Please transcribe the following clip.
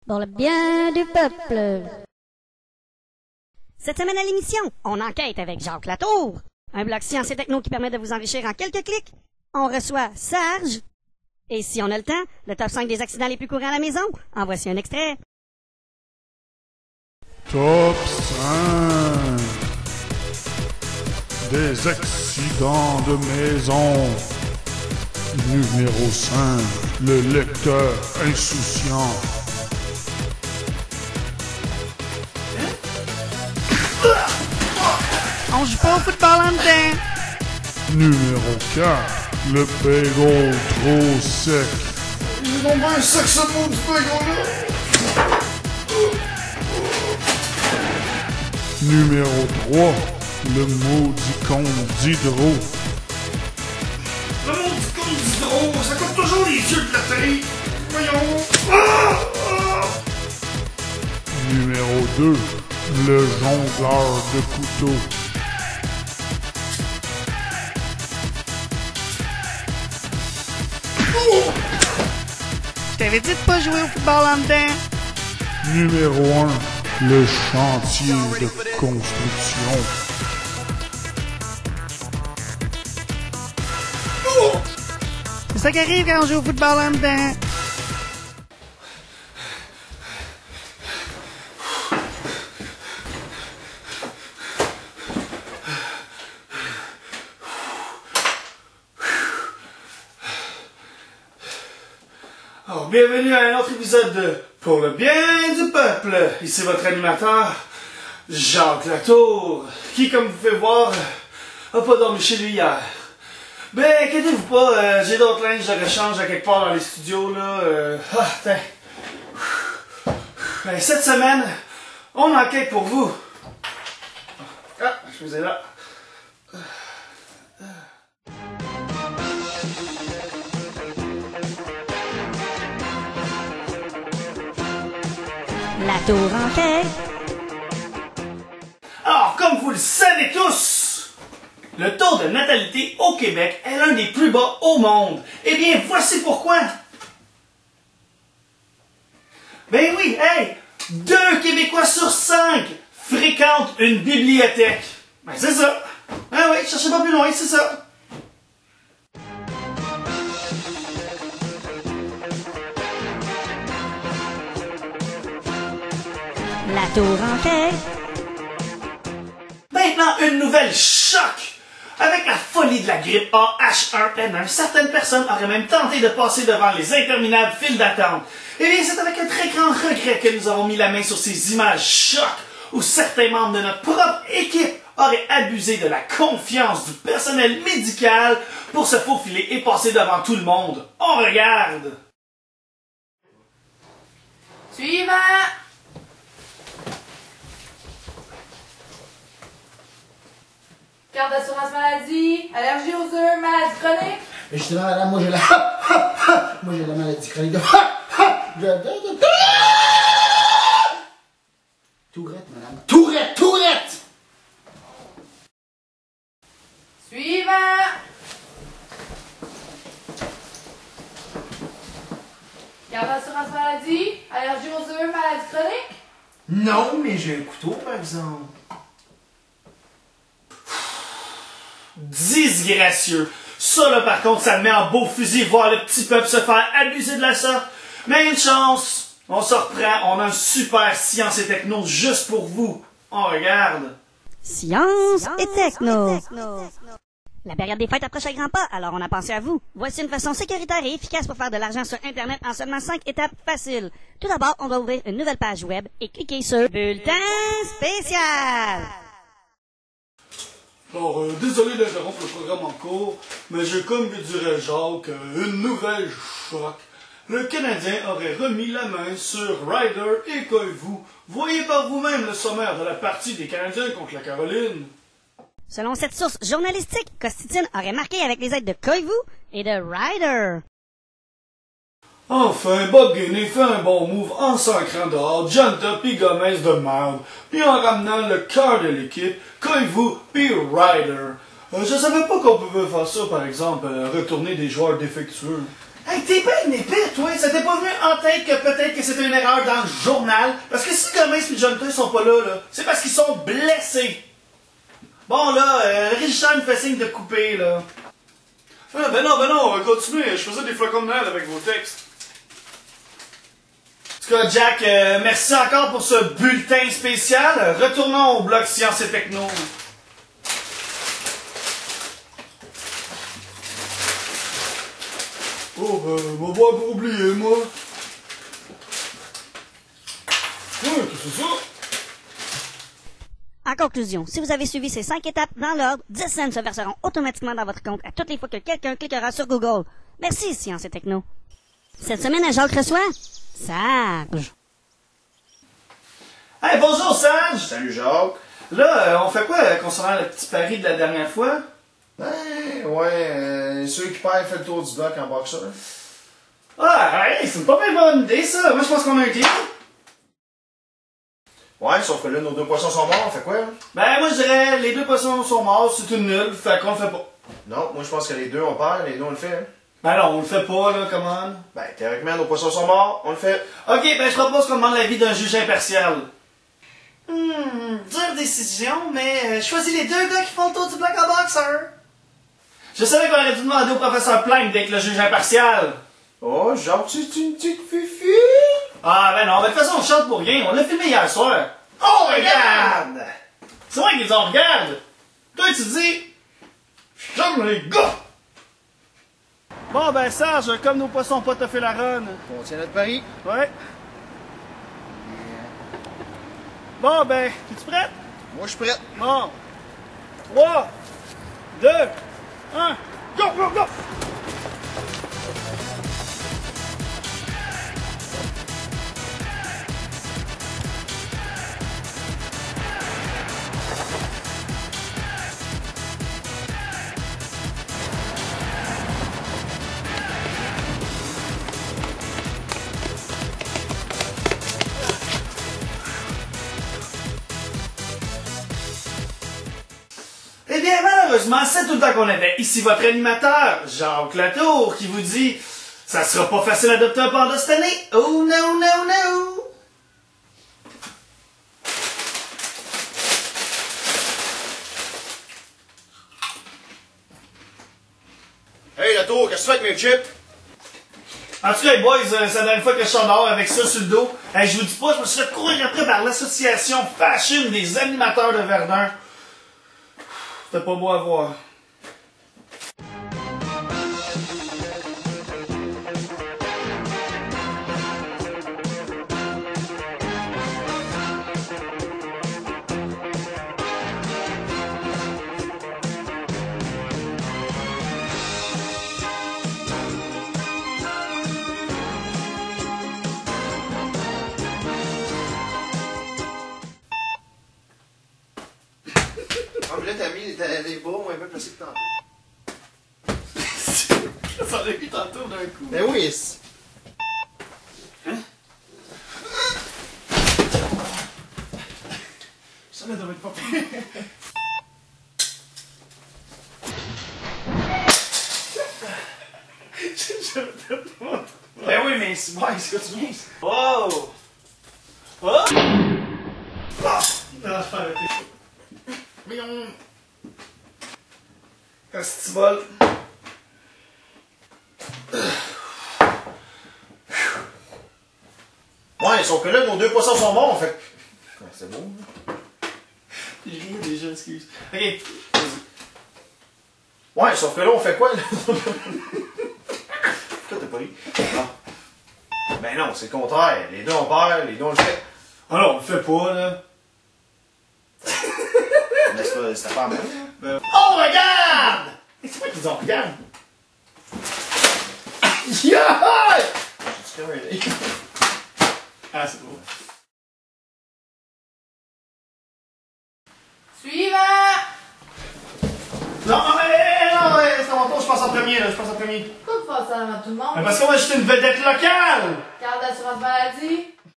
Pour le bien du peuple. Cette semaine à l'émission, on enquête avec Jacques Latour. Un blog science et techno qui permet de vous enrichir en quelques clics. On reçoit Serge. Et si on a le temps, le top 5 des accidents les plus courants à la maison. En voici un extrait. Top 5 des accidents de maison. Numéro 5, le lecteur insouciant. On joue pas au football en dedans. Numéro 4, le bagel trop sec. Ils ont bien un sac ce mot du bagel-là. Numéro 3, le maudit compte d'hydro. Le monde du compte d'hydro, ça coûte toujours les yeux de la tête. Voyons. Numéro 2, le jongleur de couteau. Je t'avais dit de pas jouer au football en dedans. Numéro 1, le chantier de construction. C'est ça qui arrive quand on joue au football en dedans. Alors, bienvenue à un autre épisode de Pour le bien du peuple. Ici votre animateur, Jacques Latour, qui, comme vous pouvez voir, a pas dormi chez lui hier. Ben, inquiétez-vous pas, j'ai d'autres linges de rechange à quelque part dans les studios, là. Tiens. Ben, cette semaine, on enquête pour vous. Ah, je vous ai là. Latour enquête. Alors, comme vous le savez tous, le taux de natalité au Québec est l'un des plus bas au monde. Eh bien, voici pourquoi. Ben oui, hey, 2 Québécois sur 5 fréquentent une bibliothèque. Ben c'est ça. Ah oui, cherchez pas plus loin, c'est ça. Latour enquête. Maintenant, une nouvelle choc! Avec la folie de la grippe A H1N1, certaines personnes auraient même tenté de passer devant les interminables files d'attente. Eh bien, c'est avec un très grand regret que nous avons mis la main sur ces images chocs où certains membres de notre propre équipe auraient abusé de la confiance du personnel médical pour se faufiler et passer devant tout le monde. On regarde! Suivant! Carte d'assurance maladie, allergie aux œufs, maladie chronique. Mais justement, madame, moi j'ai la... moi j'ai la maladie chronique de... Tourette, madame. Tourette! Suivant! Carte d'assurance maladie, allergie aux œufs, maladie chronique. Non, mais j'ai un couteau, par exemple. Disgracieux. Ça, là, par contre, ça me met en beau fusil voir le petit peuple se faire abuser de la sorte. Mais une chance, on se reprend, on a un super science et techno juste pour vous. On regarde. Science et techno. La période des fêtes approche à grands pas, alors on a pensé à vous. Voici une façon sécuritaire et efficace pour faire de l'argent sur Internet en seulement 5 étapes faciles. Tout d'abord, on va ouvrir une nouvelle page web et cliquer sur Bulletin spécial. Alors, désolé d'interrompre le programme en cours, mais j'ai comme que dirait Jacques, une nouvelle choc. Le Canadien aurait remis la main sur Ryder et Koivu. Voyez par vous-même le sommaire de la partie des Canadiens contre la Caroline. Selon cette source journalistique, Costitine aurait marqué avec les aides de Koivu et de Ryder. Enfin, Bob Gainey fait un bon move en s'ancrant dehors Jonta pis Gomez de merde, puis en ramenant le cœur de l'équipe, Koivu pis Ryder. Je savais pas qu'on pouvait faire ça, par exemple, retourner des joueurs défectueux. Hey, t'es pas une épée, toi! Ça t'est pas venu en tête que peut-être que c'était une erreur dans le journal? Parce que si Gomez et Jonathan sont pas là, c'est parce qu'ils sont blessés. Bon, là, Richard me fait signe de couper, là. Ah, ben non, continuez. Je faisais des flocons de Noël avec vos textes. En tout cas, Jack, merci encore pour ce bulletin spécial. Retournons au bloc Sciences et Techno. Oh, mon bois pour oublier, moi. Qu'est-ce que c'est ça? En conclusion, si vous avez suivi ces 5 étapes dans l'ordre, 10 cents se verseront automatiquement dans votre compte à toutes les fois que quelqu'un cliquera sur Google. Merci, Science et Techno. Cette semaine, à Jacques reçoit Sage. Hey, bonjour, Sage! Salut Jacques. Là, on fait quoi concernant le petit pari de la dernière fois? Ceux qui perdent fait le tour du bloc en boxeur. Ah, hey, c'est une pas bien bonne idée, ça. Moi, je pense qu'on a un deal. Ouais, sauf que là, nos 2 poissons sont morts, on fait quoi? Ben, moi, je dirais, les 2 poissons sont morts, c'est une nulle, fait qu'on le fait pas. Non, moi je pense que les 2 on perd, les 2 on le fait. Hein. Ben non, on le fait pas, là, comment? Ben, théoriquement, nos poissons sont morts, on le fait. Ok, ben, je propose qu'on demande l'avis d'un juge impartial. Dure décision, mais choisis les 2 gars qui font le tour du bloc en boxeur. Je savais qu'on aurait dû demander au professeur Planck d'être le juge impartial. Oh, Jacques, tu es une petite fifi? Ah, ben non, ben de toute façon, on chante pour rien. On l'a filmé hier soir. Oh, regarde! C'est moi qui les en regarde. Toi, tu dis, j'aime les gars! Bon, ben, Serge, comme nos poissons pas te fait la run. On tient notre pari. Ouais. Bon, ben, es-tu prête? Moi, je suis prêt. Bon. 3, 2, 1, go, go, go! Eh bien, malheureusement, c'est tout le temps qu'on avait. Ici votre animateur, Jacques Latour, qui vous dit « Ça sera pas facile d'adopter un panda cette année. Oh no, no, no! » Hey, Latour, qu'est-ce que tu fais avec mes chips? En tout cas, les boys, c'est la dernière fois que je sors dehors avec ça sur le dos. Hey, je vous dis pas, je me suis fait courir après par l'association Fashion des animateurs de Verdun. C'était pas beau à voir. Ah, mais là, t'as mis des baumes un peu placés que tantôt. Ça l'a eu tantôt d'un coup. Ben oui. Ça devait être pas pire. Ben oui, mais c'est moi, c'est que tu viens. Oh! Oh! Ah! Non, je peux arrêter. Voyons. Qu'est-ce que tu voles? Ouais, sauf que là, nos 2 poissons sont morts, fait. Ouais, c'est beau. J'ai rien déjà, excuse. Ok, vas-y. Ouais, sauf que là, on fait quoi, là? Pourquoi t'as pas ri? Ah. Ben non, c'est le contraire. Les 2 on perd, les 2 on le fait. Ah non, on le fait pas, là. Mais c'était pas à moi. Oh, regarde! C'est moi qui dis on regarde. Yeah! J'ai quand même aidé. Ah, c'est beau. Suivant! Non, c'est à mon tour, je passe en premier, là, je passe en premier. Pourquoi tu fais ça avant tout le monde? Mais parce que moi, je suis une vedette locale! Carte d'assurance maladie?